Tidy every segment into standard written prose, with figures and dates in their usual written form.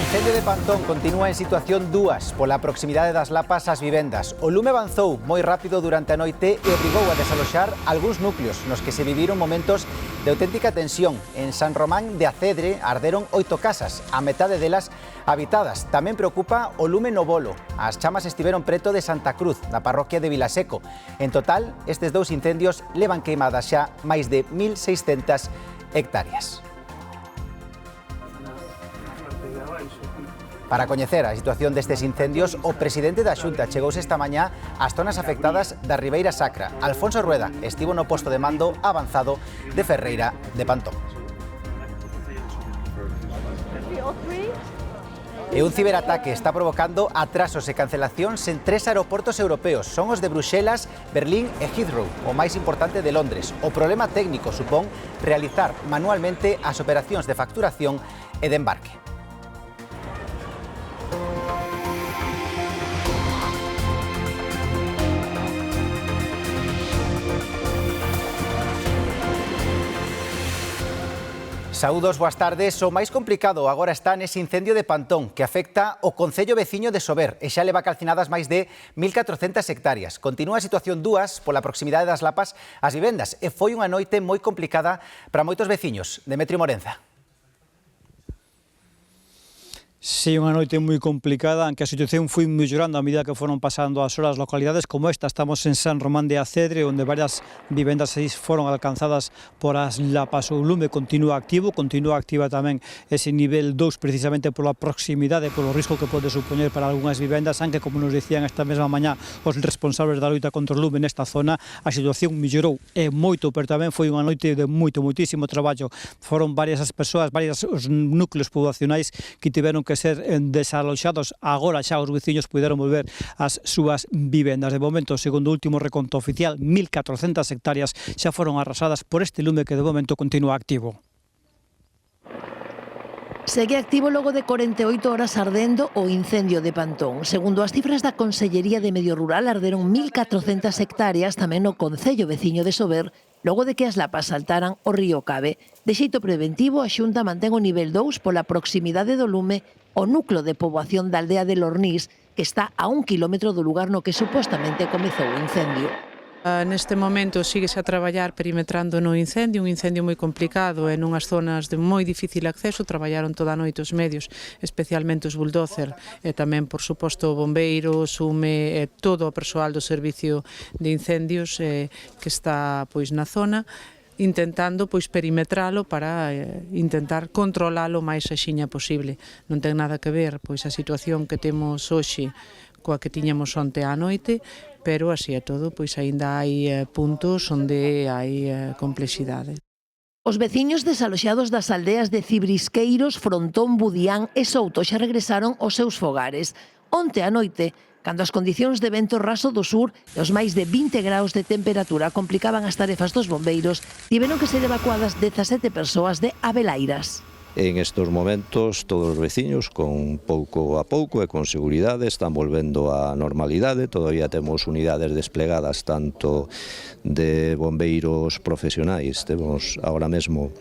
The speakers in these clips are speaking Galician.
incendio de Pantón continúa en situación 2 pola proximidade das lapas ás vivendas. O lume avanzou moi rápido durante a noite e obrigou a desaloxar algúns núcleos nos que se viviron momentos de auténtica tensión. En San Román de Acedre arderon 8 casas, a metade delas habitadas. Tamén preocupa o lume no Bolo. As chamas estiveron preto de Santa Cruz, na parroquia de Vilaseco. En total, estes 2 incendios levan queimadas xa máis de 1.600 hectáreas. Para coñecer a situación destes incendios, o presidente da Xunta chegouse esta mañá ás zonas afectadas da Ribeira Sacra. Alfonso Rueda estivo no posto de mando avanzado de Ferreira de Pantón. E un ciberataque está provocando atrasos e cancelacións en 3 aeroportos europeos. Son os de Bruxelas, Berlín e Heathrow, o máis importante de Londres. O problema técnico supón realizar manualmente as operacións de facturación e de embarque. Saúdos, boas tardes. O máis complicado agora está nese incendio de Pantón que afecta o concello veciño de Sober e xa leva calcinadas máis de 1.400 hectáreas. Continúa a situación 2 pola proximidade das lapas ás vivendas e foi unha noite moi complicada para moitos veciños. Demetrio Morenza. Sí, unha noite moi complicada, en que a situación foi mellorando a medida que foron pasando as horas. Localidades como esta, estamos en San Román de Acedre, onde varias vivendas foron alcanzadas por as lapas. O lume continúa activa tamén ese nivel 2, precisamente pola proximidade, polo risco que pode supoñer para algunhas vivendas, aunque, como nos dicían esta mesma mañá os responsables da loita contra o lume nesta zona, a situación mellorou moito, pero tamén foi unha noite de moitísimo traballo. Foron varias as persoas, varios os núcleos poboacionais que tiveron que ser desaloxados. Agora xa os veciños puderon volver ás súas vivendas. De momento, segundo o último reconto oficial, 1.400 hectáreas xa foron arrasadas por este lume que de momento continúa activo. Segue activo logo de 48 horas ardendo o incendio de Pantón. Segundo as cifras da Consellería de Medio Rural, arderon 1.400 hectáreas tamén no concello veciño de Sober, logo de que as lapas saltaran o río Cabe. De xeito preventivo, a Xunta mantén o nivel 2 pola proximidade do lume o núcleo de poboación da aldea de Lornís, que está a 1 kilómetro do lugar no que supostamente comezou o incendio. Neste momento síguese a traballar perimetrando no incendio, un incendio moi complicado e nunhas zonas de moi difícil acceso. Traballaron toda a noite os medios, especialmente os bulldozer e tamén, por suposto, o bombeiro, SUME e todo o persoal do servicio de incendios que está pois na zona, intentando pois perimetralo para intentar controlalo o máis axiña posible. Non ten nada que ver pois a situación que temos hoxe coa que tiñamos onte á noite, pero así é todo, pois aínda hai puntos onde hai complexidade. Os veciños desaloxados das aldeas de Cibrisqueiros, Frontón, Budián e Souto xa regresaron aos seus fogares. Onte á noite, cando as condicións de vento raso do sur e os máis de 20 graus de temperatura complicaban as tarefas dos bombeiros, tiveron que ser evacuadas 17 persoas de Abelairas. En estos momentos todos os veciños, con pouco a pouco e con seguridade, están volvendo á normalidade. Todavía temos unidades desplegadas tanto de bombeiros profesionais, temos agora mesmo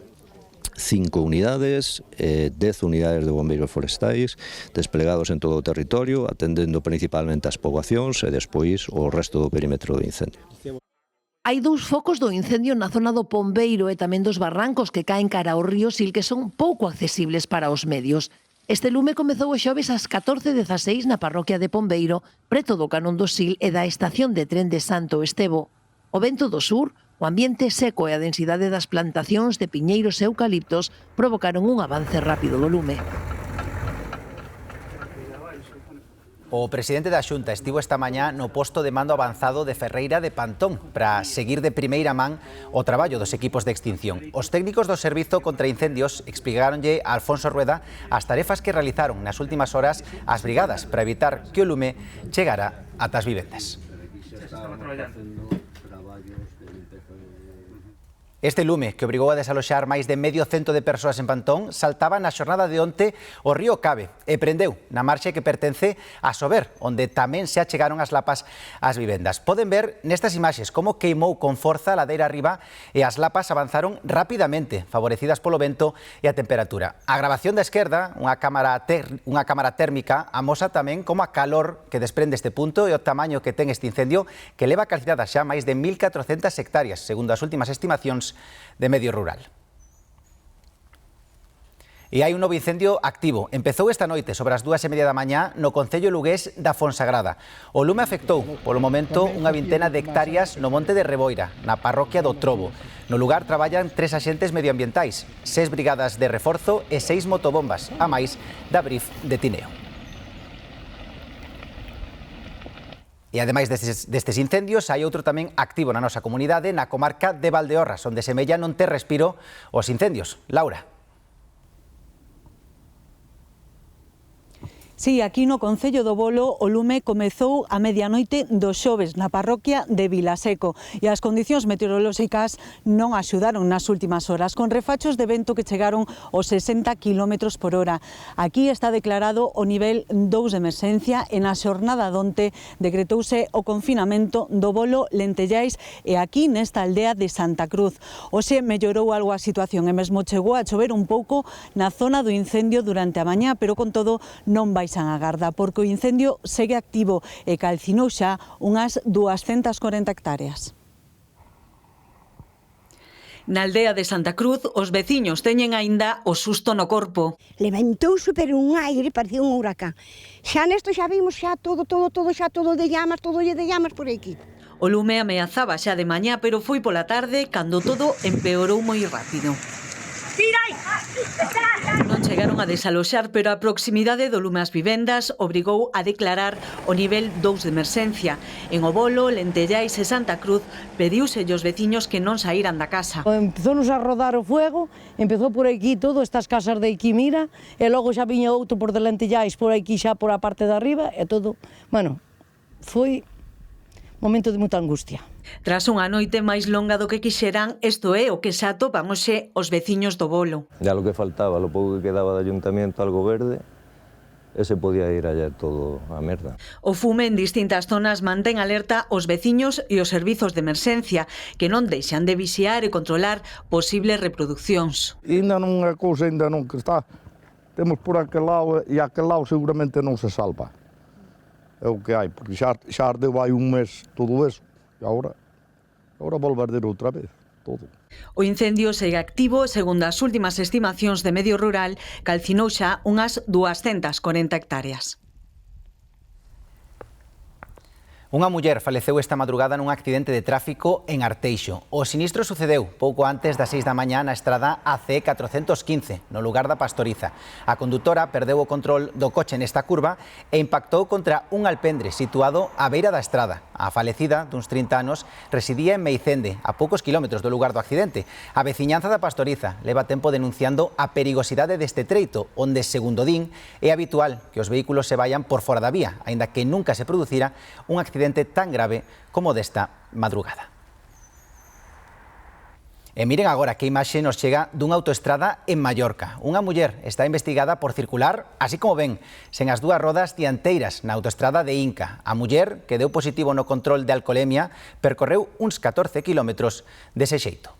5 unidades, 10 unidades de bombeiros forestais desplegados en todo o territorio, atendendo principalmente as poboacións e despois o resto do perímetro do incendio. Hai 2 focos do incendio na zona do Pombeiro e tamén dos barrancos que caen cara ao río Sil, que son pouco accesibles para os medios. Este lume comezou o xoves ás 14:16 na parroquia de Pombeiro, preto do canón do Sil e da estación de tren de Santo Estevo. O vento do sur, o ambiente seco e a densidade das plantacións de piñeiros e eucaliptos provocaron un avance rápido do lume. O presidente da Xunta estivo esta mañá no posto de mando avanzado de Ferreira de Pantón para seguir de primeira man o traballo dos equipos de extinción. Os técnicos do Servizo contra Incendios explicaronlle a Alfonso Rueda as tarefas que realizaron nas últimas horas as brigadas para evitar que o lume chegara ata as vivendas. Este lume, que obrigou a desaloxar máis de medio cento de persoas en Pantón, saltaba na xornada de onte o río Cabe e prendeu na marxe que pertence a Sober, onde tamén se achegaron as lapas ás vivendas. Poden ver nestas imaxes como queimou con forza a ladeira arriba e as lapas avanzaron rapidamente, favorecidas polo vento e a temperatura. A grabación da esquerda, unha cámara térmica, amosa tamén como a calor que desprende este punto e o tamaño que ten este incendio, que leva calcinadas xa máis de 1.400 hectáreas, segundo as últimas estimacións de Medio Rural. E hai un novo incendio activo. Empezou esta noite sobre as 2:30 da mañá no concello lugués da Fonsagrada. O lume afectou, polo momento, unha vintena de hectáreas no monte de Reboira, na parroquia do Trobo. No lugar traballan 3 axentes medioambientais, 6 brigadas de reforzo e 6 motobombas, a máis da Brif de Tineo. E ademais destes incendios, hai outro tamén activo na nosa comunidade, na comarca de Valdeorras, onde semella non ter respiro os incendios. Laura. Sí, aquí no concello do Bolo o lume comezou a medianoite do xoves na parroquia de Vilaseco e as condicións meteorolóxicas non axudaron nas últimas horas, con refachos de vento que chegaron aos 60 km por hora. Aquí está declarado o nivel 2 de emerxencia e na xornada donte decretouse o confinamento do Bolo, Lentellais e aquí nesta aldea de Santa Cruz. Hoxe mellorou algo a situación e mesmo chegou a chover un pouco na zona do incendio durante a mañá, pero con todo non vai baixan a garda, porque o incendio segue activo e calcinou xa unhas 240 hectáreas. Na aldea de Santa Cruz, os veciños teñen aínda o susto no corpo. Levantouse pero un aire, parecía un huracán. Xa nesto xa vimos xa todo de llamas, todo lle de llamas por aquí. O lume ameazaba xa de mañá, pero foi pola tarde cando todo empeorou moi rápido. Non chegaron a desaloxar, pero a proximidade do lume ás vivendas obrigou a declarar o nivel 2 de emerxencia. En O Bolo, Lentellais e Santa Cruz pediuse aos veciños que non saíran da casa. Empezounos a rodar o fuego, empezou por aquí todo, estas casas de aquí, mira, e logo xa viña outro por de Lentellais, por aquí xa por a parte de arriba, e todo, bueno, foi momento de moita angustia. Tras unha noite máis longa do que quixeran, isto é o que xa atopan hoxe os veciños do Bolo. Ya lo que faltaba, lo pouco que quedaba do ayuntamiento, algo verde, ese podía ir allá todo a merda. O fume en distintas zonas mantén alerta os veciños e os servizos de emerxencia, que non deixan de vixiar e controlar posibles reproduccións. Ainda non é cousa, ainda non que está. Temos por aquel lado e aquel lado seguramente non se salva. É o que hai, porque xa ardeu hai un mes todo eso. E agora volve a arder outra vez, todo. O incendio segue activo, segundo as últimas estimacións de Medio Rural, calcinou xa unhas 240 hectáreas. Unha muller faleceu esta madrugada nun accidente de tráfico en Arteixo. O sinistro sucedeu pouco antes das 6 da mañá na estrada AC 415, no lugar da Pastoriza. A condutora perdeu o control do coche nesta curva e impactou contra un alpendre situado á beira da estrada. A falecida, duns 30 anos, residía en Meicende, a poucos kilómetros do lugar do accidente. A veciñanza da Pastoriza leva tempo denunciando a perigosidade deste treito, onde, segundo din, é habitual que os vehículos se vayan por fora da vía, aínda que nunca se producira un accidente tan grave como desta madrugada. E miren agora que imaxe nos chega dunha autoestrada en Mallorca. Unha muller está investigada por circular, así como ven, sen as dúas rodas dianteiras na autoestrada de Inca. A muller, que deu positivo no control de alcolemia, percorreu uns 14 kilómetros dese xeito.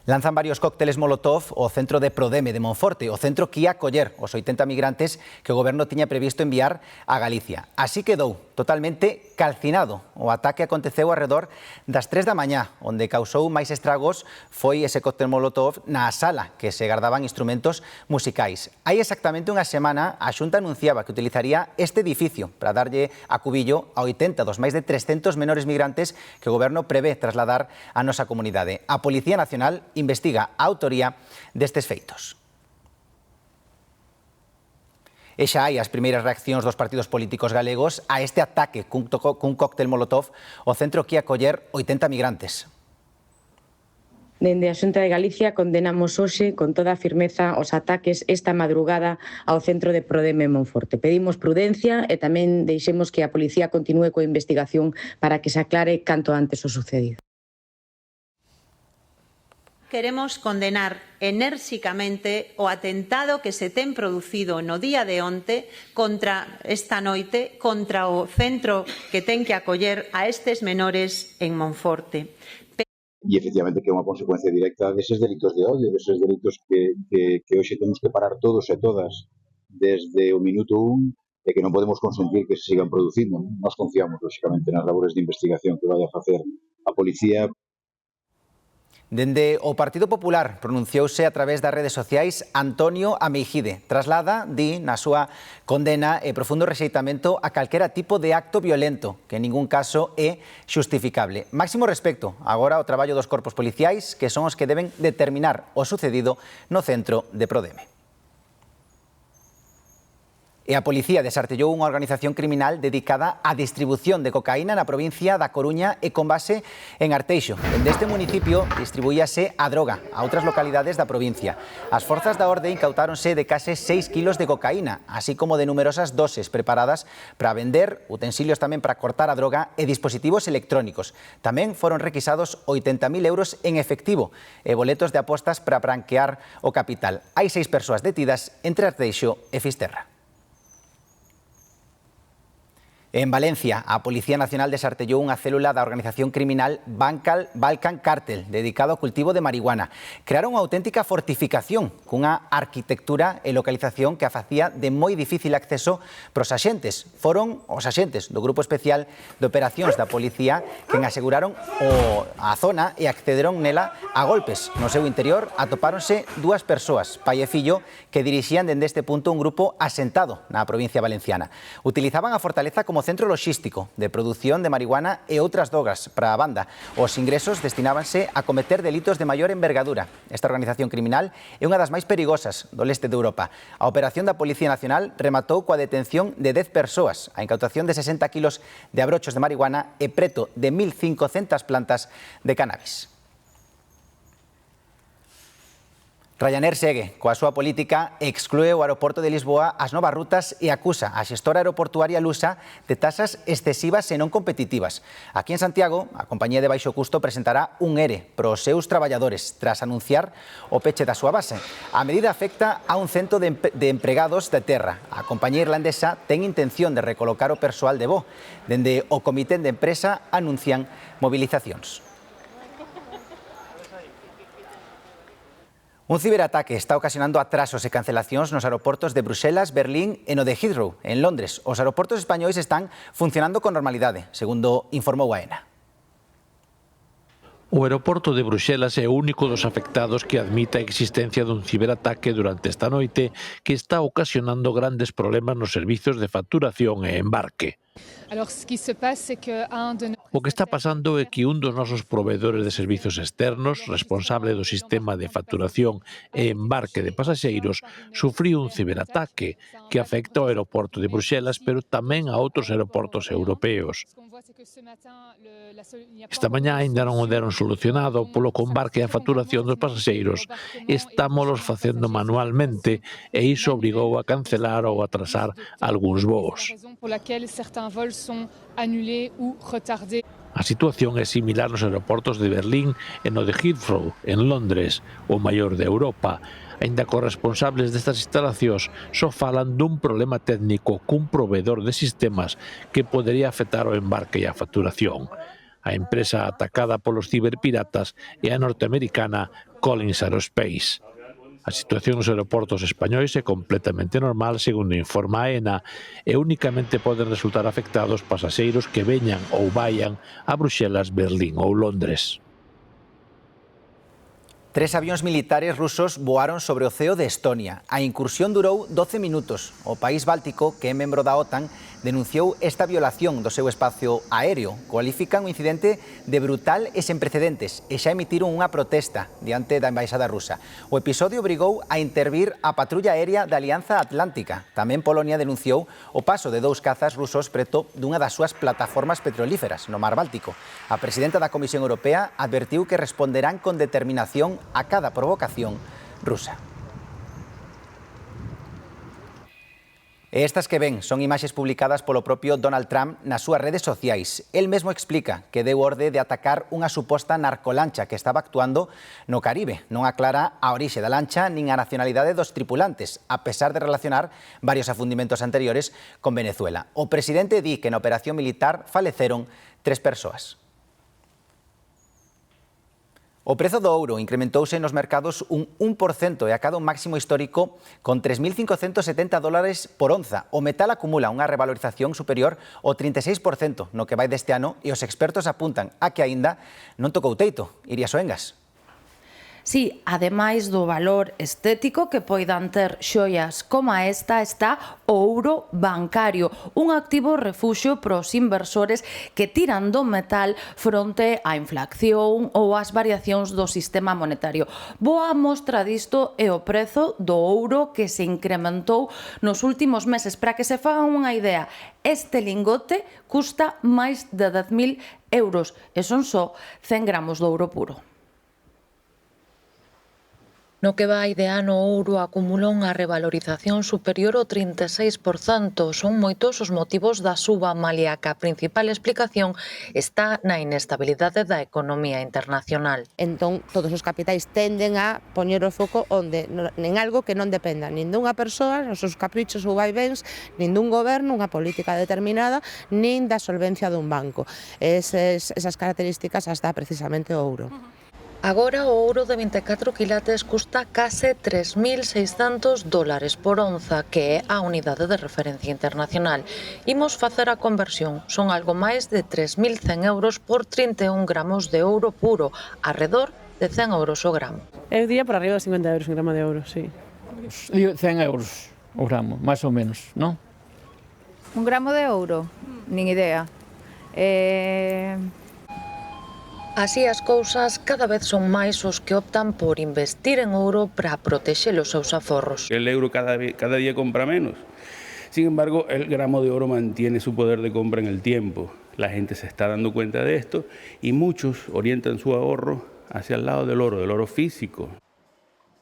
Lanzan varios cócteles Molotov ao centro de Prodeme de Monforte, o centro que ia acoller os 80 migrantes que o goberno tiña previsto enviar a Galicia. Así quedou totalmente calcinado. O ataque aconteceu arredor das 3 da mañá, onde causou máis estragos foi ese cóctel Molotov na sala que se gardaban instrumentos musicais. Hai exactamente unha semana, a Xunta anunciaba que utilizaría este edificio para darlle a cubillo a 80 dos máis de 300 menores migrantes que o goberno prevé trasladar á nosa comunidade. A Policía Nacional investiga a autoría destes feitos. E xa hai as primeiras reaccións dos partidos políticos galegos a este ataque cun cóctel Molotov ao centro que ia acoller 80 migrantes. Dende a Xunta de Galicia condenamos hoxe con toda a firmeza os ataques esta madrugada ao centro de Prodeme en Monforte. Pedimos prudencia e tamén deixemos que a policía continúe coa investigación para que se aclare canto antes o sucedido. Queremos condenar enérxicamente o atentado que se ten producido no día de onte contra esta noite contra o centro que ten que acoller a estes menores en Monforte. E efectivamente que é unha consecuencia directa deses delitos de odio, deses delitos que hoxe temos que parar todos e todas desde o minuto 1 e que non podemos consentir que se sigan producindo. Nós confiamos, lógicamente, nas labores de investigación que vai a facer a policía. Dende o Partido Popular pronunciouse a través das redes sociais Antonio Ameijide. Traslada, di, na súa condena e profundo rexeitamento a calquera tipo de acto violento, que en ningún caso é xustificable. Máximo respecto agora ao traballo dos corpos policiais, que son os que deben determinar o sucedido no centro de Prodeme. E a policía desartellou unha organización criminal dedicada á distribución de cocaína na provincia da Coruña e con base en Arteixo. Deste municipio distribuíase a droga a outras localidades da provincia. As forzas da orde incautáronse de case 6 kilos de cocaína, así como de numerosas doses preparadas para vender, utensilios tamén para cortar a droga e dispositivos electrónicos. Tamén foron requisados 80.000 euros en efectivo e boletos de apostas para branquear o capital. Hai 6 persoas detidas entre Arteixo e Fisterra. En Valencia, a Policía Nacional desartellou unha célula da organización criminal Balkan Cartel, dedicado ao cultivo de marihuana. Crearon unha auténtica fortificación cunha arquitectura e localización que a facía de moi difícil acceso pros axentes. Foron os axentes do Grupo Especial de Operacións da Policía quen aseguraron a zona e accederon nela a golpes. No seu interior atopáronse 2 persoas, pai e fillo, que dirixían dende este punto un grupo asentado na provincia valenciana. Utilizaban a fortaleza como centro loxístico de produción de marihuana e outras drogas para a banda. Os ingresos destinábanse a cometer delitos de maior envergadura. Esta organización criminal é unha das máis perigosas do leste de Europa. A operación da Policía Nacional rematou coa detención de 10 persoas, a incautación de 60 kilos de abrochos de marihuana e preto de 1.500 plantas de cannabis. Ryanair segue coa súa política e exclúe o aeroporto de Lisboa as novas rutas e acusa a xestora aeroportuaria lusa de tasas excesivas e non competitivas. Aquí en Santiago, a compañía de baixo custo presentará un ERE para os seus traballadores tras anunciar o peche da súa base. A medida afecta a un cento de empregados de terra. A compañía irlandesa ten intención de recolocar o persoal de voo. Dende o comité de empresa anuncian movilizacións. Un ciberataque está ocasionando atrasos e cancelacións nos aeroportos de Bruxelas, Berlín e no de Heathrow, en Londres. Os aeroportos españois están funcionando con normalidade, segundo informou AENA. O aeroporto de Bruxelas é o único dos afectados que admite a existencia dun ciberataque durante esta noite que está ocasionando grandes problemas nos servizos de facturación e embarque. O que está pasando é que un dos nosos proveedores de servizos externos, responsable do sistema de facturación e embarque de pasaxeiros, sufriu un ciberataque que afecta ao aeroporto de Bruxelas, pero tamén a outros aeroportos europeos. Esta mañá aínda non o deron solucionado polo que o embarque e a facturación dos pasaxeiros estámolos facendo manualmente e iso obrigou a cancelar ou atrasar algúns voos. A situación é similar nos aeroportos de Berlín e no de Heathrow, en Londres, o maior de Europa. Aínda que os responsables destas instalacións só falan dun problema técnico cun proveedor de sistemas que podería afectar o embarque e a facturación. A empresa atacada polos ciberpiratas é a norteamericana Collins Aerospace. A situación nos aeroportos españois é completamente normal, segundo informa AENA, e únicamente poden resultar afectados pasaxeiros que veñan ou vaian a Bruxelas, Berlín ou Londres. 3 avións militares rusos voaron sobre o ceo de Estonia. A incursión durou 12 minutos. O país báltico, que é membro da OTAN, denunciou esta violación do seu espacio aéreo. Cualifican o incidente de brutal e sen precedentes e xa emitiron unha protesta diante da embaixada rusa. O episodio obrigou a intervir a patrulla aérea da Alianza Atlántica. Tamén Polonia denunciou o paso de 2 cazas rusos preto dunha das súas plataformas petrolíferas no Mar Báltico. A presidenta da Comisión Europea advertiu que responderán con determinación a cada provocación rusa. E estas que ven son imaxes publicadas polo propio Donald Trump nas súas redes sociais. El mesmo explica que deu orde de atacar unha suposta narcolancha que estaba actuando no Caribe. Non aclara a orixe da lancha nin a nacionalidade dos tripulantes, a pesar de relacionar varios afundimentos anteriores con Venezuela. O presidente di que na operación militar faleceron 3 persoas. O prezo do ouro incrementouse nos mercados un 1% e acada un máximo histórico con $3.570 por onza. O metal acumula unha revalorización superior ao 36% no que vai deste ano e os expertos apuntan a que aínda non tocou teito. Iria Soengas. Si, ademais do valor estético que poidan ter xoias como esta, está o ouro bancario, un activo refuxio pros inversores que tiran do metal fronte á inflación ou ás variacións do sistema monetario. Boa mostra disto é o prezo do ouro que se incrementou nos últimos meses. Para que se fagan unha idea, este lingote custa máis de 10.000 euros e son só 100 gramos de ouro puro. No que vai de ano, o ouro acumula unha revalorización superior ao 36%. Son moitos os motivos da suba, malia que a principal explicación está na inestabilidade da economía internacional. Entón, todos os capitais tenden a poñer o foco onde, en algo que non dependa nin dunha persoa, nos seus caprichos ou vaivens, nin dun goberno, unha política determinada, nin da solvencia dun banco. Esas características as dá precisamente o ouro. Agora o ouro de 24 quilates custa case $3.600 por onza, que é a unidade de referencia internacional. Imos facer a conversión, son algo máis de 3.100 euros por 31 gramos de ouro puro, arredor de 100 euros o gramo. Eu diría por arriba de 50 euros un gramo de ouro, sí. 100 euros o gramo, máis ou menos, non? Un gramo de ouro? Nin idea. Así as cousas, cada vez son máis os que optan por investir en ouro para protexer os seus aforros. El euro cada día compra menos. Sin embargo, el gramo de oro mantiene su poder de compra en el tiempo. La gente se está dando cuenta de esto y muchos orientan su ahorro hacia el lado del oro físico.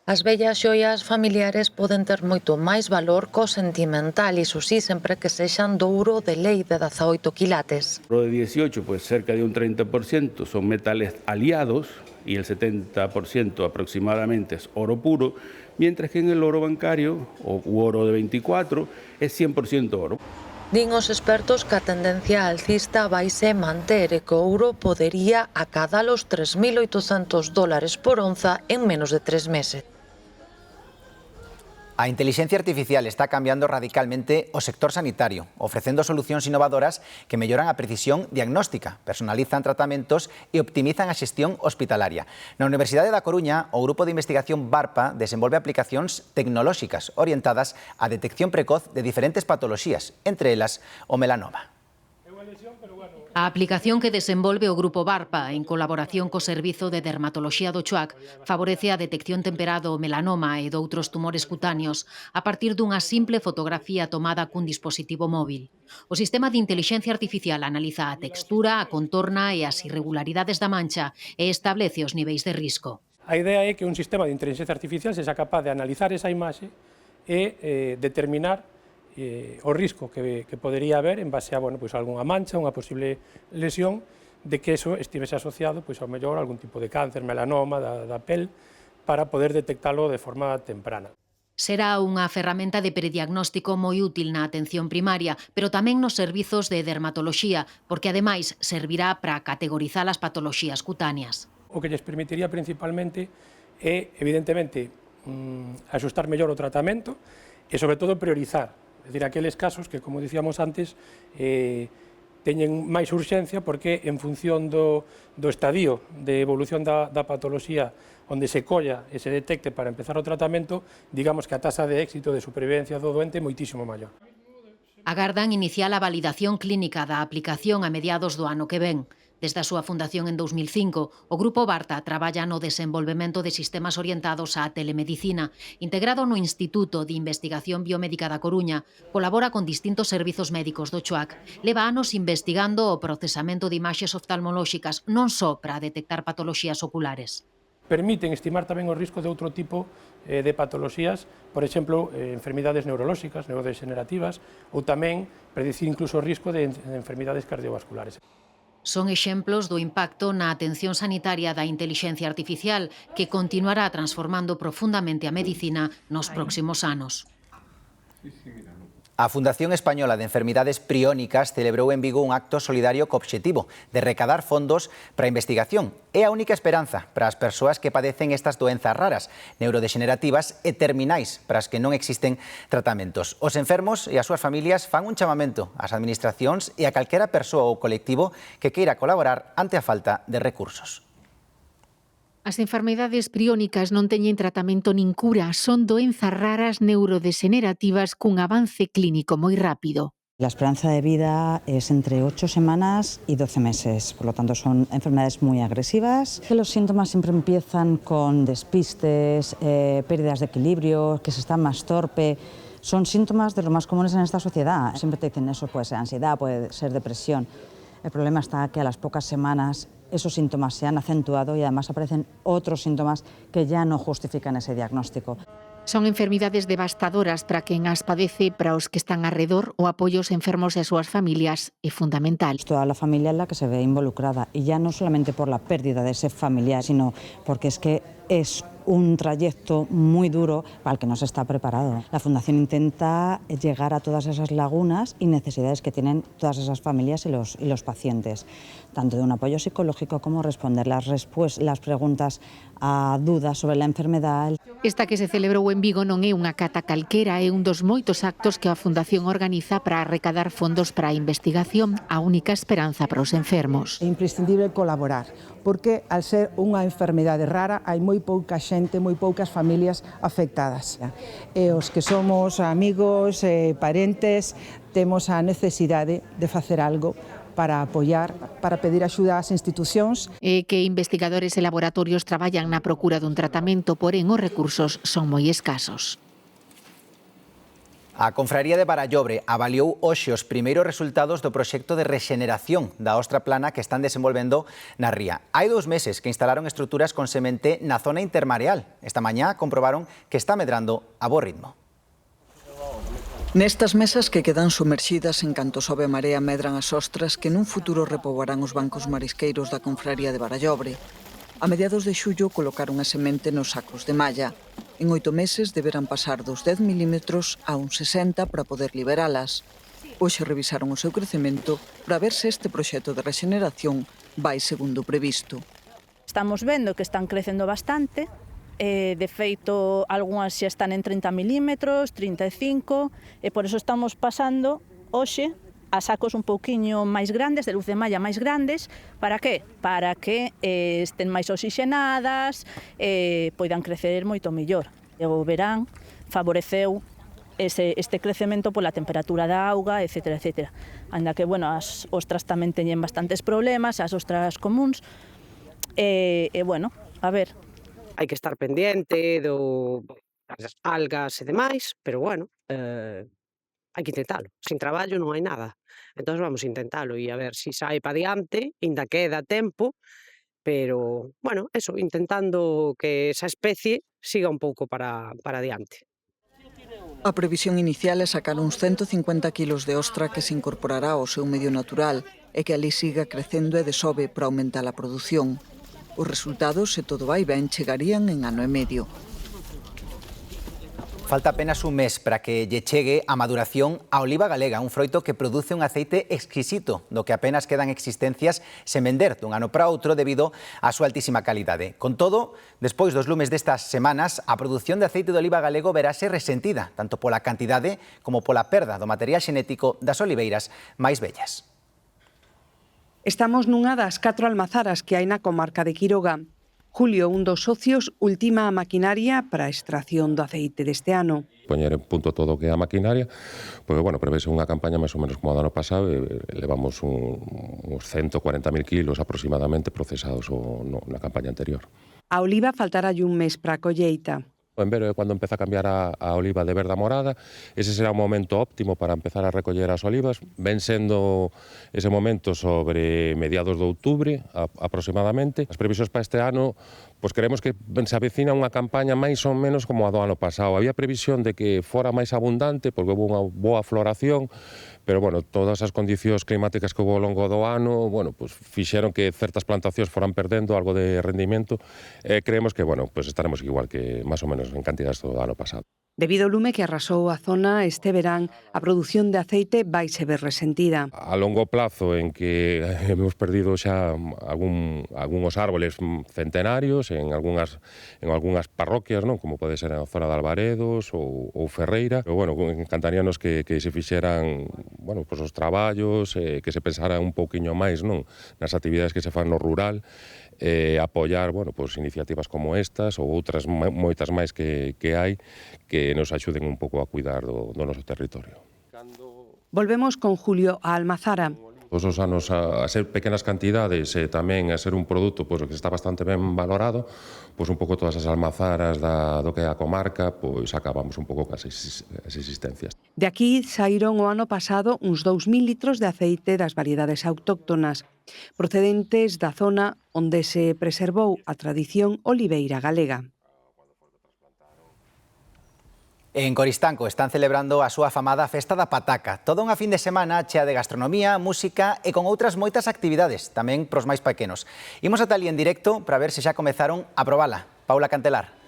As vellas xoias familiares poden ter moito máis valor co sentimental, iso sí, sempre que sexan do ouro de lei de 18 quilates. El oro de 18, pues cerca de un 30% son metales aliados y el 70% aproximadamente es oro puro, mientras que en el oro bancario, o oro de 24, es 100% oro. Din os expertos que a tendencia alcista vaise manter e que o ouro podería acadar os $3.800 por onza en menos de 3 meses. A inteligencia artificial está cambiando radicalmente o sector sanitario, ofrecendo solucións innovadoras que melloran a precisión diagnóstica, personalizan tratamentos e optimizan a xestión hospitalaria. Na Universidade da Coruña, o Grupo de Investigación BARPA desenvolve aplicacións tecnolóxicas orientadas á detección precoz de diferentes patoloxías, entre elas o melanoma. A aplicación que desenvolve o Grupo BARPA en colaboración co Servizo de Dermatoloxía do CHUAC favorece a detección temperada do melanoma e doutros tumores cutáneos a partir dunha simple fotografía tomada cun dispositivo móvil. O sistema de inteligencia artificial analiza a textura, a contorna e as irregularidades da mancha e establece os niveis de risco. A idea é que un sistema de inteligencia artificial sexa capaz de analizar esa imaxe e determinar o risco que podería haber en base a algunha mancha, unha posible lesión, de que eso estivese asociado ao mellor a algún tipo de cáncer, melanoma da pel, para poder detectalo de forma temprana. Será unha ferramenta de prediagnóstico moi útil na atención primaria, pero tamén nos servizos de dermatoloxía, porque ademais servirá para categorizar as patoloxías cutáneas. O que lles permitiría principalmente é, evidentemente, axustar mellor o tratamento e, sobre todo, priorizar. É dicir, aqueles casos que, como dicíamos antes, teñen máis urxencia porque en función do estadio de evolución da patoloxía onde se colla e se detecte para empezar o tratamento, digamos que a tasa de éxito de supervivencia do doente é moitísimo maior. Agardan iniciar a validación clínica da aplicación a mediados do ano que ven. Desde a súa fundación en 2005, o Grupo Barta traballa no desenvolvemento de sistemas orientados á telemedicina. Integrado no Instituto de Investigación Biomédica da Coruña, colabora con distintos servizos médicos do CHOAC. Leva anos investigando o procesamento de imaxes oftalmolóxicas, non só para detectar patoloxías oculares. Permiten estimar tamén o risco de outro tipo de patoloxías, por exemplo, enfermidades neurolóxicas, neurodegenerativas, ou tamén predicir incluso o risco de enfermidades cardiovasculares. Son exemplos do impacto na atención sanitaria da intelixencia artificial que continuará transformando profundamente a medicina nos próximos anos. A Fundación Española de Enfermidades Priónicas celebrou en Vigo un acto solidario co obxectivo de recadar fondos para a investigación. É a única esperanza para as persoas que padecen estas doenzas raras, neurodegenerativas e terminais para as que non existen tratamentos. Os enfermos e as súas familias fan un chamamento ás administracións e a calquera persoa ou colectivo que queira colaborar ante a falta de recursos. As enfermidades priónicas non teñen tratamento nin cura, son doenzas raras neurodegenerativas cun avance clínico moi rápido. La esperanza de vida es entre 8 semanas y 12 meses, por lo tanto son enfermedades muy agresivas. Los síntomas siempre empiezan con despistes, pérdidas de equilibrio, que se está más torpe. Son síntomas de lo más comunes en esta sociedad. Siempre te dicen eso, puede ser ansiedad, puede ser depresión. El problema está que a las pocas semanas esos síntomas se han acentuado y además aparecen otros síntomas que ya no justifican ese diagnóstico. Son enfermidades devastadoras para quen as padece, para os que están arredor, o apoio aos enfermos e as súas familias é fundamental. Toda la familia es la que se ve involucrada y ya no solamente por la pérdida de ese familiar, sino porque es que es un trayecto muy duro para el que no se está preparado. La Fundación intenta llegar a todas esas lagunas y necesidades que tienen todas esas familias y los pacientes, tanto de un apoyo psicológico como responder las preguntas a dudas sobre la enfermedad. Esta que se celebrou en Vigo non é unha cata calquera, é un dos moitos actos que a Fundación organiza para arrecadar fondos para a investigación, a única esperanza para os enfermos. É imprescindible colaborar, porque al ser unha enfermedade rara hai moi pouca xente, moi poucas familias afectadas. E os que somos amigos, parentes, temos a necesidade de facer algo para apoiar, para pedir axuda ás institucións. E que investigadores e laboratorios traballan na procura dun tratamento, porén os recursos son moi escasos. A Confraría de Barallobre avaliou hoxe os primeiros resultados do proxecto de rexeneración da ostra plana que están desenvolvendo na ría. Hai 2 meses que instalaron estruturas con semente na zona intermareal. Esta mañá comprobaron que está medrando a bo ritmo. Nestas mesas que quedan sumerxidas en canto sobe a marea medran as ostras que nun futuro repoboarán os bancos marisqueiros da Confraría de Barallobre. A mediados de xullo colocaron a semente nos sacos de malla. En 8 meses deberán pasar dos 10 milímetros a uns 60 para poder liberalas. Hoxe revisaron o seu crecemento para ver se este proxecto de rexeneración vai segundo o previsto. Estamos vendo que están crecendo bastante. De feito, algunhas xa están en 30 milímetros, 35, e por eso estamos pasando hoxe a sacos un pouquiño máis grandes, de luz de malla máis grandes. Para que? Para que estén máis oxigenadas e poidan crecer moito mellor. E o verán favoreceu este crecemento pola temperatura da auga, etc. etc. Ainda que, bueno, as ostras tamén teñen bastantes problemas, as ostras comuns, e bueno, a ver. Hai que estar pendiente das algas e demais, pero bueno, hai que intentalo. Sin traballo non hai nada. Entón vamos a intentalo e a ver se sai para diante, ainda queda tempo, pero, bueno, eso, intentando que esa especie siga un pouco para diante. A previsión inicial é sacar uns 150 kilos de ostra que se incorporará ao seu medio natural e que ali siga crecendo e desove para aumentar a produción. Os resultados, se todo vai ben, chegarían en ano e medio. Falta apenas un mes para que lle chegue a maduración a oliva galega, un froito que produce un aceite exquisito, do que apenas quedan existencias sen vender dun ano para outro debido á súa altísima calidade. Con todo, despois dos lumes destas semanas, a produción de aceite de oliva galego verase resentida, tanto pola cantidade como pola perda do material xenético das oliveiras máis vellas. Estamos nunha das 4 almazaras que hai na comarca de Quiroga. Julio, un dos socios, ultima a maquinaria para a extracción do aceite deste ano. Poñer en punto todo o que é a maquinaria, porque, bueno, prevese unha campaña máis ou menos como a do ano pasado, e levamos uns 140.000 kilos aproximadamente procesados na campaña anterior. A oliva faltará un mes para a colleita. En verano é cando empeza a cambiar a oliva de verde a morada, ese será o momento óptimo para empezar a recoller as olivas, ven sendo ese momento sobre mediados de outubro aproximadamente. As previsións para este ano, pois creemos que se avecina unha campaña máis ou menos como a do ano pasado. Había previsión de que fora máis abundante, porque houve unha boa floración, pero, bueno, todas as condicións climáticas que houve ao longo do ano, bueno, pues fixeron que certas plantacións foran perdendo algo de rendimento. Creemos que, bueno, pues estaremos igual que máis ou menos en cantidades do ano pasado. Debido ao lume que arrasou a zona este verán, a produción de aceite vai se ver resentida. A longo plazo, en que hemos perdido xa algúns árboles centenarios en algunhas parroquias, non? Como pode ser a zona de Albaredos ou Ferreira. Pero, bueno, encantaríanos que se fixeran, bueno, pues os traballos, que se pensara un pouquiño máis, non? Nas actividades que se fan no rural, apoiar, bueno, pues iniciativas como estas ou outras moitas máis que hai que nos axuden un pouco a cuidar do noso territorio. Volvemos con Julio a Almazara. Todos os anos a ser pequenas cantidades e tamén a ser un produto pois, que está bastante ben valorado, pois un pouco todas as almazaras do que é a comarca, pois acabamos un pouco cas existencias. De aquí saíron o ano pasado uns 2.000 litros de aceite das variedades autóctonas, procedentes da zona onde se preservou a tradición oliveira galega. En Coristanco están celebrando a súa afamada Festa da Pataca. Toda unha fin de semana chea de gastronomía, música e con outras moitas actividades, tamén pros máis pequenos. Imos ata ali en directo para ver se xa comezaron a probala. Paula Cantelar.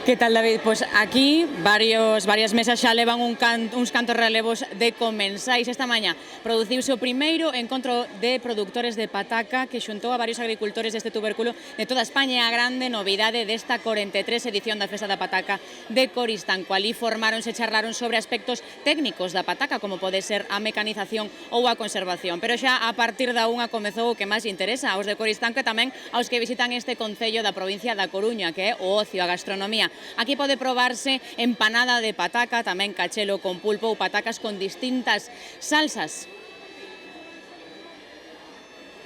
Que tal, David? Pois aquí varias mesas xa levan uns cantos relevos de comensais. Esta mañá produciuse o primeiro encontro de produtores de pataca que xuntou a varios agricultores deste tubérculo de toda España. A grande novidade desta 43 edición da Festa da Pataca de Coristanco. Ali formáronse e charlaron sobre aspectos técnicos da pataca, como pode ser a mecanización ou a conservación. Pero xa a partir da unha comezou o que máis interesa aos de Coristanco e tamén aos que visitan este concello da provincia da Coruña, que é o ocio, a gastronomía. Aquí pode probarse empanada de pataca, tamén cachelo con pulpo ou patacas con distintas salsas.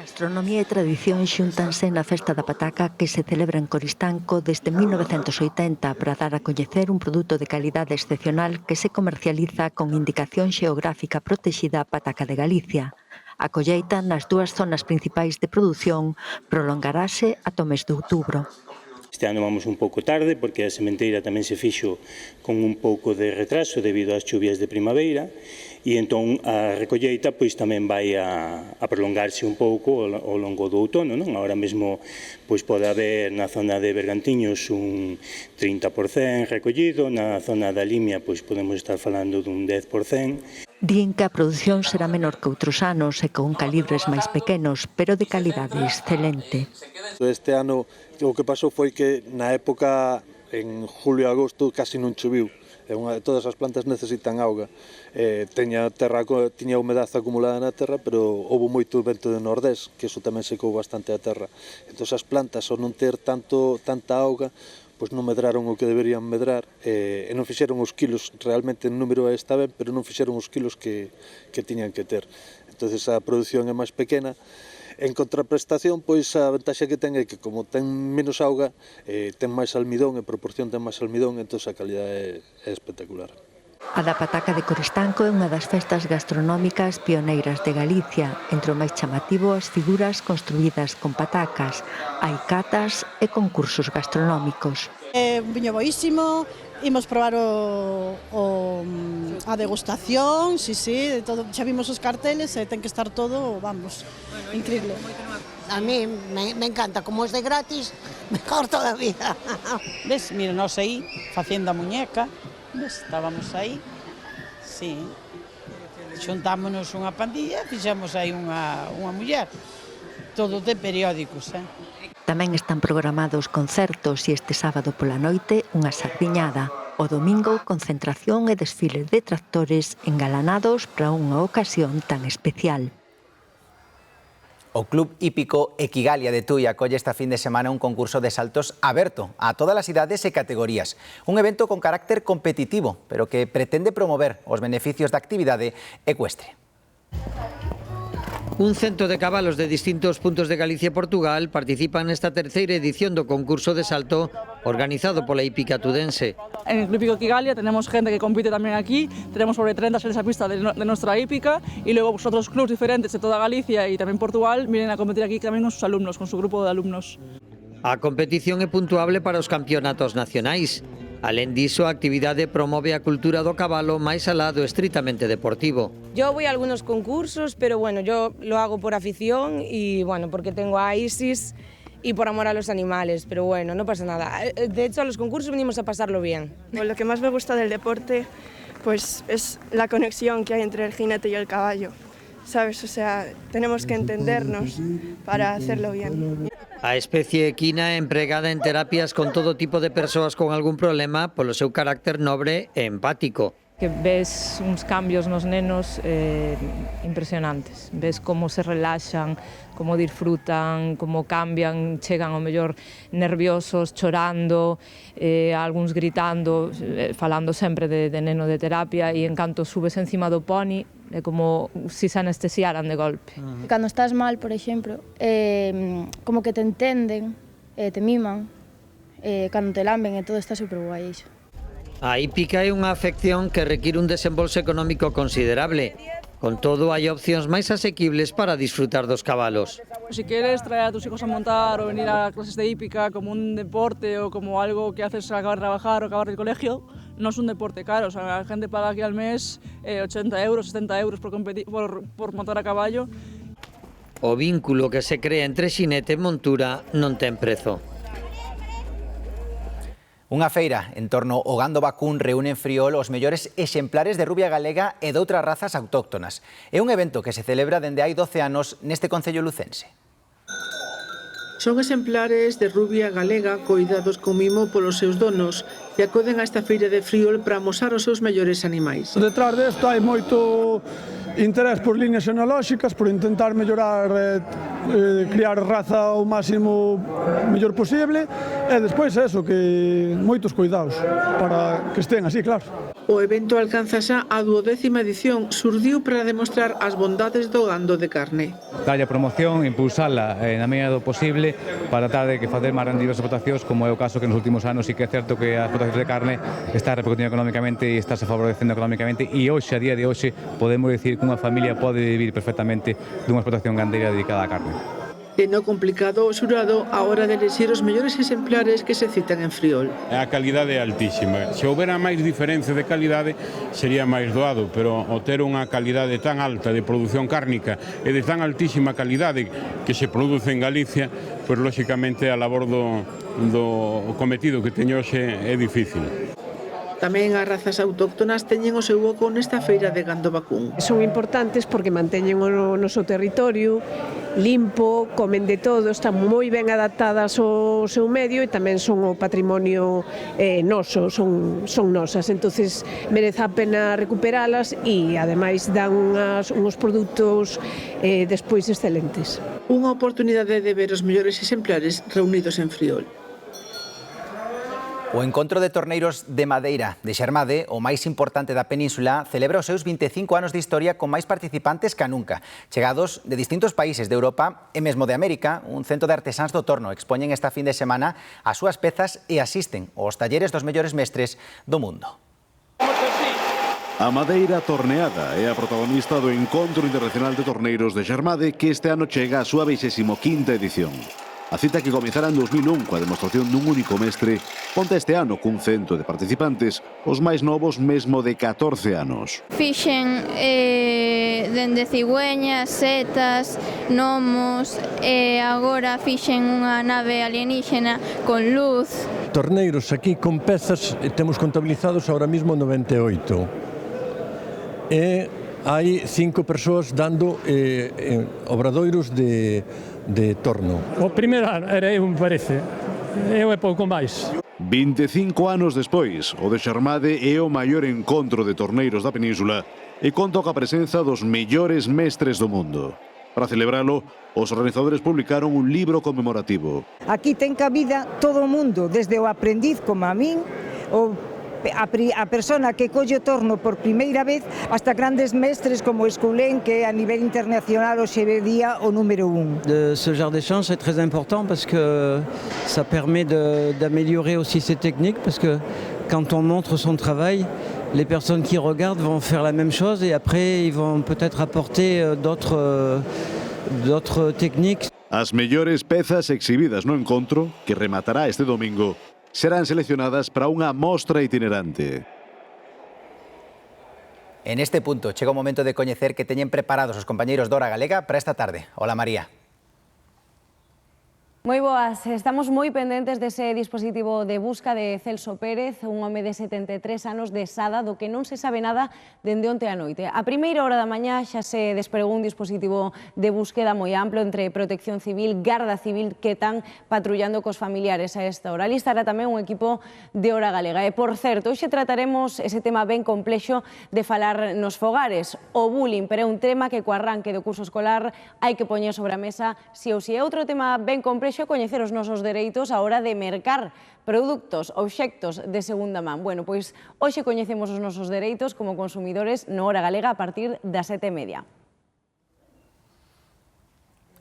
Gastronomía e tradición xúntanse na Festa da Pataca que se celebra en Coristanco desde 1980 para dar a coñecer un produto de calidade excepcional que se comercializa con indicación xeográfica protexida Pataca de Galicia. A colleita nas dúas zonas principais de produción prolongarase ata o mes de outubro. Este ano vamos un pouco tarde porque a sementeira tamén se fixo con un pouco de retraso debido ás chuvias de primavera e entón a recolleita pois tamén vai a prolongarse un pouco ao longo do outono, non? Ahora mesmo pois pode haber na zona de Bergantiños un 30% recollido, na zona da Limia pois podemos estar falando dun 10%. Din que a produción será menor que outros anos e con calibres máis pequenos, pero de calidade excelente. Este ano o que pasou foi que na época en julio e agosto casi non choviu. Todas as plantas necesitan auga. Tiña humedade acumulada na terra, pero houve moito vento de nordés, que iso tamén secou bastante a terra. Entón as plantas, ao non ter tanta auga, pois non medraron o que deberían medrar e non fixeron os kilos, realmente en número está ben, pero non fixeron os kilos que tiñan que ter. Entón a produción é máis pequena. En contraprestación, pois a ventaxa que ten é que como ten menos auga, ten máis almidón, en proporción ten máis almidón, entón a calidade é espectacular. A da Pataca de Coristanco é unha das festas gastronómicas pioneiras de Galicia. Entre o máis chamativo, as figuras construídas con patacas. Hai catas e concursos gastronómicos. É un viño boísimo, imos probar a degustación, sí, de todo. Xa vimos os carteles e ten que estar todo, vamos, increíble. A mí me encanta, como es de gratis, mejor todavía. Ves, mira, nós aí, facendo a muñeca, estábamos aí, sí, xuntámonos unha pandilla, fixemos aí unha muller, todo de periódicos, Tamén están programados concertos e este sábado pola noite unha sardiñada. O domingo, concentración e desfile de tractores engalanados para unha ocasión tan especial. O Club Hípico Equigalia de Tui acolle esta fin de semana un concurso de saltos aberto a todas as idades e categorías. Un evento con carácter competitivo, pero que pretende promover os beneficios da actividade ecuestre. Un cento de cabalos de distintos puntos de Galicia e Portugal participan nesta terceira edición do concurso de salto organizado pola hípica tudense. En el Club Hípico Equigalia tenemos gente que compite también aquí, tenemos sobre 30 en esa pista de nuestra hípica y luego otros clubes diferentes de toda Galicia y también Portugal vienen a competir aquí también con sus alumnos, con su grupo de alumnos. A competición é puntuable para os campeonatos nacionais. Alén diso, a actividade promove a cultura do cabalo máis alá do estritamente deportivo. Yo voy a algunos concursos, pero bueno, yo lo hago por afición y bueno, porque tengo a Isis y por amor a los animales, pero bueno, no pasa nada. De hecho, a los concursos venimos a pasarlo bien. Lo que más me gusta del deporte, pues es la conexión que hay entre el jinete y el caballo, ¿sabes? O sea, tenemos que entendernos para hacerlo bien. A especie equina é empregada en terapias con todo tipo de persoas con algún problema polo seu carácter nobre e empático. Que ves uns cambios nos nenos impresionantes. Ves como se relaxan, como disfrutan, como cambian, chegan ao mellor nerviosos, chorando, algúns gritando, falando sempre de neno de terapia e en canto subes encima do poni é como si se anestesiaran de golpe. Cando estás mal, por exemplo, como que te entenden, te miman, cando te lamben e todo está super guai iso. A hípica é unha afección que require un desembolso económico considerable. Con todo, hai opcións máis asequibles para disfrutar dos cabalos. Si quieres traer a tus hijos a montar o venir a clases de hípica como un deporte o como algo que haces al acabar de trabajar o acabar el colegio, no es un deporte caro. O sea, la gente paga aquí al mes 80 euros, 70 euros por montar a caballo. O vínculo que se crea entre xinete e montura non ten prezo. Unha feira en torno ao gando vacún reúne en Friol os mellores exemplares de rubia galega e de outras razas autóctonas. É un evento que se celebra dende hai 12 anos neste concello lucense. Son exemplares de rubia galega coidados con mimo polos seus donos e acoden a esta feira de Friol para amosar os seus mellores animais. Detrás desto hai moito interés por líneas xenolóxicas, por intentar mellorar, criar raza o máximo mellor posible e despois eso, que moitos cuidados para que estén así, claro. O evento alcanza xa a 12ª edición, surdiu para demostrar as bondades do gando de carne. Dalle a promoción, impulsala na medida do posible para tratar de que facer máis rendibles explotacións, como é o caso que nos últimos anos sí que é certo que as explotacións de carne está repercutindo económicamente e está se favorecendo económicamente e hoxe, a día de hoxe, podemos dicir que unha familia pode vivir perfectamente dunha explotación gandeira dedicada á carne. E no complicado o xurado a hora de elegir os mellores exemplares que se citan en Friol. A calidade é altísima. Se houbera máis diferencia de calidade sería máis doado, pero o ter unha calidade tan alta de produción cárnica e de tan altísima calidade que se produce en Galicia, pois lóxicamente a labor do cometido que teño hoxe é difícil. Tamén as razas autóctonas teñen o seu oco nesta feira de gando vacún. Son importantes porque manteñen o noso territorio limpo, comen de todo, están moi ben adaptadas ao seu medio e tamén son o patrimonio noso, son nosas. Entonces merece a pena recuperalas e ademais dan uns produtos despois excelentes. Unha oportunidade de ver os mellores exemplares reunidos en Friol. O Encontro de Torneiros de Madeira de Xermade, o máis importante da península, celebra os seus 25 anos de historia con máis participantes ca nunca. Chegados de distintos países de Europa e mesmo de América, un cento de artesáns do torno expoñen esta fin de semana as súas pezas e asisten aos talleres dos mellores mestres do mundo. A Madeira Torneada é a protagonista do Encontro Internacional de Torneiros de Xermade, que este ano chega a súa 25ª edición. A cita que comezara en 2001 coa demostración dun único mestre conta este ano cun cento de participantes, os máis novos mesmo de 14 anos. Fixen dende cigüeñas, setas, gnomos e agora fixen unha nave alienígena con luz. Torneiros aquí con pezas temos contabilizados ahora mismo 98. E hai 5 persoas dando obradoiros de torno. O primeiro ano era eu, me parece. Eu é pouco máis. 25 anos despois, o de Xarmade é o maior encontro de torneiros da península e conta coa presenza dos mellores mestres do mundo. Para celebralo, os organizadores publicaron un libro conmemorativo. Aquí ten cabida todo o mundo, desde o aprendiz como a min, a persona que colle o torno por primeira vez, hasta grandes mestres como Escoulén, que a nivel internacional hoxe día o número 1. Ce genre d'échange est très important parce que ça permet d'améliorer aussi ses techniques, parce que quand on montre son travail, les personnes qui regardent vont faire la même chose et après ils vont peut-être apporter d'autres techniques. As mellores pezas exhibidas no encontro, que rematará este domingo, serán seleccionadas para unha mostra itinerante. En este punto chega o momento de coñecer que teñen preparados os compañeiros de Hora Galega para esta tarde. Hola, María. Moi boas, estamos moi pendentes dese dispositivo de busca de Celso Pérez, un home de 73 anos de Sada, do que non se sabe nada dende onte a noite. A primeira hora da mañá xa se despregou un dispositivo de búsqueda moi amplo entre Protección Civil, Garda Civil, que están patrullando cos familiares a esta hora. Ali estará tamén un equipo de Hora Galega. E, por certo, hoxe trataremos ese tema ben complexo de falar nos fogares, o bullying, pero é un tema que co arranque do curso escolar hai que poñer sobre a mesa si ou si. É outro tema ben complexo, coñecer os nosos dereitos a hora de mercar produtos, obxectos de segunda man. Bueno, pois hoxe coñecemos os nosos dereitos como consumidores no Hora Galega a partir das 7:30.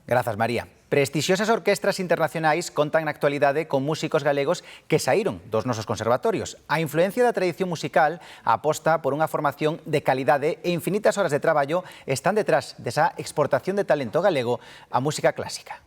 Grazas, María. Prestixiosas orquestras internacionais contan na actualidade con músicos galegos que saíron dos nosos conservatorios. A influencia da tradición musical aposta por unha formación de calidade e infinitas horas de traballo están detrás desa exportación de talento galego á música clásica.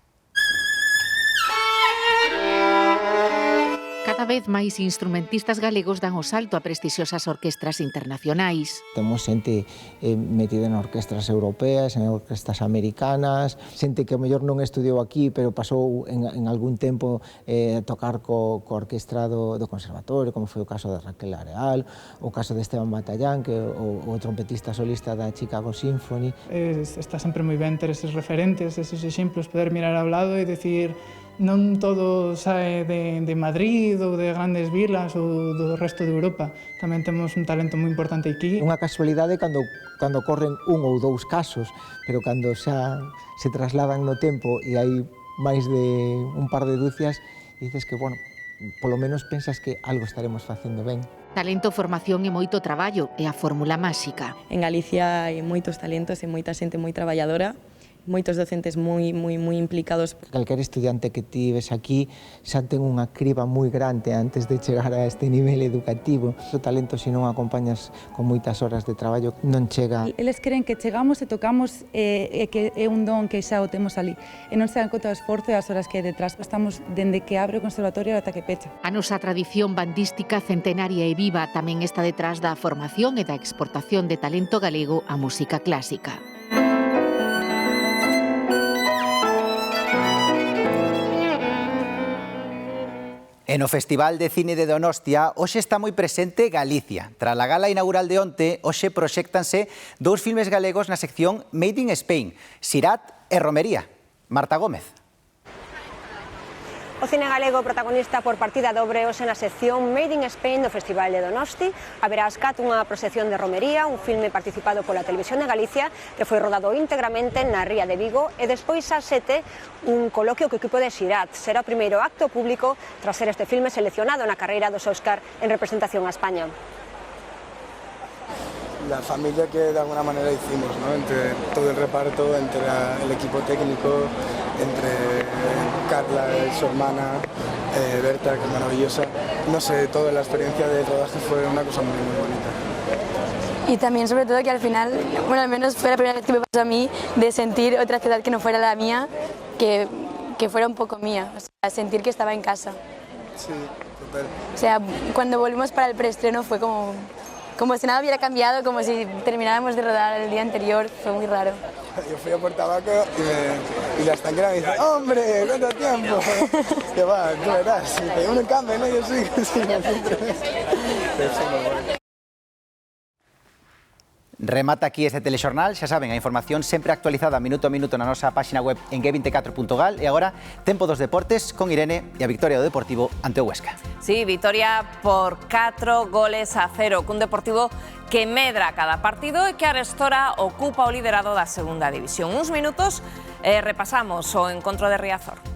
Cada vez máis instrumentistas galegos dan o salto a prestixiosas orquestras internacionais. Temos xente metida en orquestras europeas, en orquestras americanas, xente que a mellor non estudiou aquí, pero pasou en algún tempo a tocar co orquestra do conservatorio, como foi o caso de Raquel Areal, o caso de Esteban Batallán, que é o trompetista solista da Chicago Symphony. Está sempre moi ben ter eses referentes, eses exemplos, poder mirar ao lado e decir non todo sae de Madrid ou de grandes vilas ou do resto de Europa. Tamén temos un talento moi importante aquí. Unha casualidade cando corren un ou dous casos, pero cando xa se trasladan no tempo e hai máis de un par de dúcias, dices que, bueno, polo menos pensas que algo estaremos facendo ben. Talento, formación e moito traballo é a fórmula máxica. En Galicia hai moitos talentos e moita xente moi traballadora, moitos docentes moi implicados. Calquer estudiante que ti ves aquí xa ten unha criba moi grande antes de chegar a este nivel educativo. O talento, se non acompañas con moitas horas de traballo, non chega. Eles creen que chegamos e tocamos e que é un don que xa o temos ali. E non se dan conta do esforzo e as horas que hai detrás. Estamos dende que abre o conservatorio ata que pecha. A nosa tradición bandística centenaria e viva tamén está detrás da formación e da exportación de talento galego á música clásica. E no Festival de Cine de Donostia, hoxe está moi presente Galicia. Tras a gala inaugural de onte, hoxe proxéctanse dous filmes galegos na sección Made in Spain, Sirat e Romería. Marta Gómez. O cine galego protagonista por partida dobre hoxe na sección Made in Spain do Festival de Donosti. Haberá ás 4 unha procesión de Romería, un filme participado pola Televisión de Galicia que foi rodado íntegramente na Ría de Vigo, e despois ás 7 un coloquio co equipo de Sirat. Será o primeiro acto público tras ser este filme seleccionado na carreira dos Óscar en representación a España. La familia que de alguna manera hicimos, ¿no? Entre todo el reparto, entre el equipo técnico, entre Carla y su hermana, Berta, que es maravillosa. No sé, toda la experiencia de rodaje fue una cosa muy bonita. Y también sobre todo que al final, bueno, al menos fue la primera vez que me pasó a mí de sentir otra ciudad que no fuera la mía, que fuera un poco mía, o sea, sentir que estaba en casa. Sí, total. O sea, cuando volvimos para el preestreno fue como si nada hubiera cambiado, como si termináramos de rodar el día anterior, fue muy raro. Yo fui a Puerto Tabaco y la estanquera me dice, ¡hombre, cuánto tiempo! Que va, tú verás, si te uno cambia, ¿no? Yo sí, Remata aquí este telexornal, xa saben, a información sempre actualizada minuto a minuto na nosa páxina web en g24.gal. E agora, tempo dos deportes con Irene e a victoria do Deportivo ante o Huesca. Sí, victoria por 4 goles a 0, cun Deportivo que medra cada partido e que arestora ocupa o liderado da segunda división. Uns minutos repasamos o encontro de Riazor.